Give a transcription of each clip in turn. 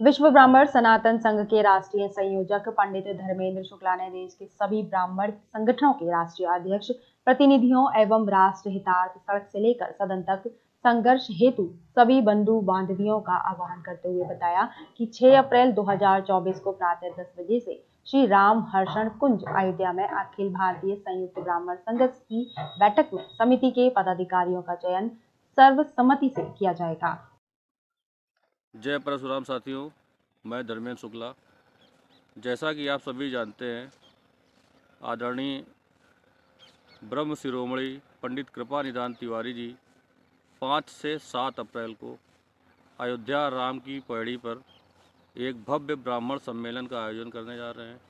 विश्व ब्राह्मण सनातन संघ के राष्ट्रीय संयोजक पंडित धर्मेंद्र शुक्ला ने देश के सभी ब्राह्मण संगठनों के राष्ट्रीय अध्यक्ष, प्रतिनिधियों एवं राष्ट्र हितार्थ सड़क से लेकर सदन तक संघर्ष हेतु सभी बंधु बांधवियों का आह्वान करते हुए बताया कि 6 अप्रैल 2024 को प्रातः 10 बजे से श्री राम हर्षण कुंज अयोध्या में अखिल भारतीय संयुक्त ब्राह्मण संघ की बैठक में समिति के पदाधिकारियों का चयन सर्वसम्मति से किया जाएगा। जय परशुराम साथियों, मैं धर्मेंद्र शुक्ला। जैसा कि आप सभी जानते हैं, आदरणीय ब्रह्म शिरोमणि पंडित कृपा निधान तिवारी जी 5 से 7 अप्रैल को अयोध्या राम की पौड़ी पर एक भव्य ब्राह्मण सम्मेलन का आयोजन करने जा रहे हैं,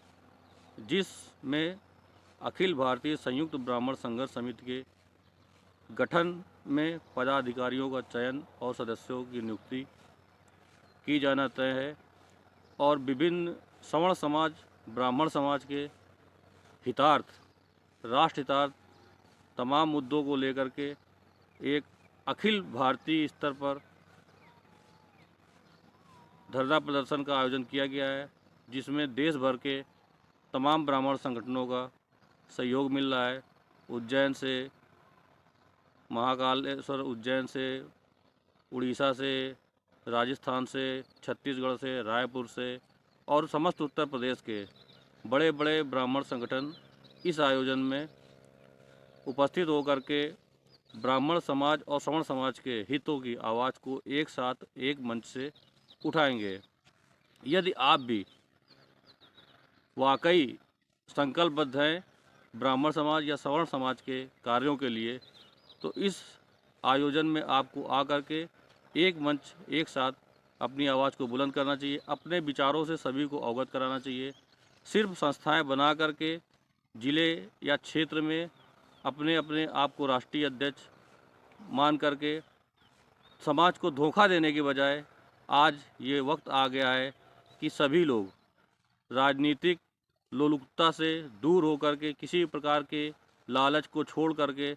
जिसमें अखिल भारतीय संयुक्त ब्राह्मण संघर्ष समिति के गठन में पदाधिकारियों का चयन और सदस्यों की नियुक्ति की जाना तय है और विभिन्न सवर्ण समाज, ब्राह्मण समाज के हितार्थ, राष्ट्र हितार्थ तमाम मुद्दों को लेकर के एक अखिल भारतीय स्तर पर धरना प्रदर्शन का आयोजन किया गया है, जिसमें देश भर के तमाम ब्राह्मण संगठनों का सहयोग मिल रहा है। उज्जैन से, महाकालेश्वर उज्जैन से, उड़ीसा से, राजस्थान से, छत्तीसगढ़ से, रायपुर से और समस्त उत्तर प्रदेश के बड़े बड़े ब्राह्मण संगठन इस आयोजन में उपस्थित होकर के ब्राह्मण समाज और सवर्ण समाज के हितों की आवाज़ को एक साथ एक मंच से उठाएंगे। यदि आप भी वाकई संकल्पबद्ध हैं ब्राह्मण समाज या सवर्ण समाज के कार्यों के लिए, तो इस आयोजन में आपको आकर के एक मंच एक साथ अपनी आवाज़ को बुलंद करना चाहिए, अपने विचारों से सभी को अवगत कराना चाहिए। सिर्फ संस्थाएं बना करके ज़िले या क्षेत्र में अपने अपने आप को राष्ट्रीय अध्यक्ष मान करके समाज को धोखा देने के बजाय आज ये वक्त आ गया है कि सभी लोग राजनीतिक लोलुपता से दूर होकर के किसी प्रकार के लालच को छोड़ करके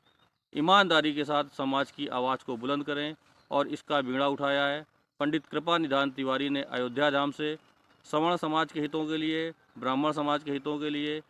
ईमानदारी के साथ समाज की आवाज़ को बुलंद करें और इसका बीड़ा उठाया है। पंडित कृपा निधान तिवारी ने अयोध्या धाम से सवर्ण समाज के हितों के लिए, ब्राह्मण समाज के हितों के लिए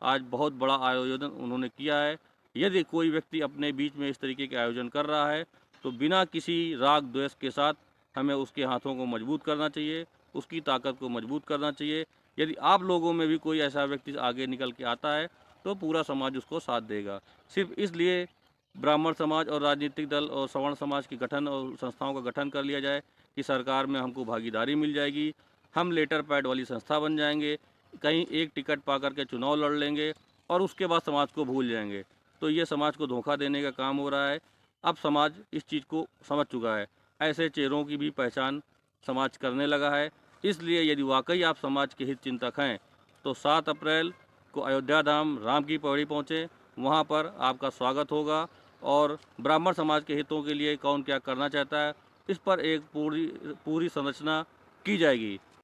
आज बहुत बड़ा आयोजन उन्होंने किया है। यदि कोई व्यक्ति अपने बीच में इस तरीके के आयोजन कर रहा है तो बिना किसी राग द्वेष के साथ हमें उसके हाथों को मजबूत करना चाहिए, उसकी ताकत को मजबूत करना चाहिए। यदि आप लोगों में भी कोई ऐसा व्यक्ति आगे निकल के आता है तो पूरा समाज उसको साथ देगा। सिर्फ इसलिए ब्राह्मण समाज और राजनीतिक दल और सवर्ण समाज की गठन और संस्थाओं का गठन कर लिया जाए कि सरकार में हमको भागीदारी मिल जाएगी, हम लेटर पैड वाली संस्था बन जाएंगे, कहीं एक टिकट पा करके चुनाव लड़ लेंगे और उसके बाद समाज को भूल जाएंगे, तो ये समाज को धोखा देने का काम हो रहा है। अब समाज इस चीज़ को समझ चुका है, ऐसे चेहरों की भी पहचान समाज करने लगा है। इसलिए यदि वाकई आप समाज के हित चिंतक हैं तो 7 अप्रैल को अयोध्या धाम राम की पौड़ी पहुँचें, वहाँ पर आपका स्वागत होगा और ब्राह्मण समाज के हितों के लिए कौन क्या करना चाहता है इस पर एक पूरी संरचना की जाएगी।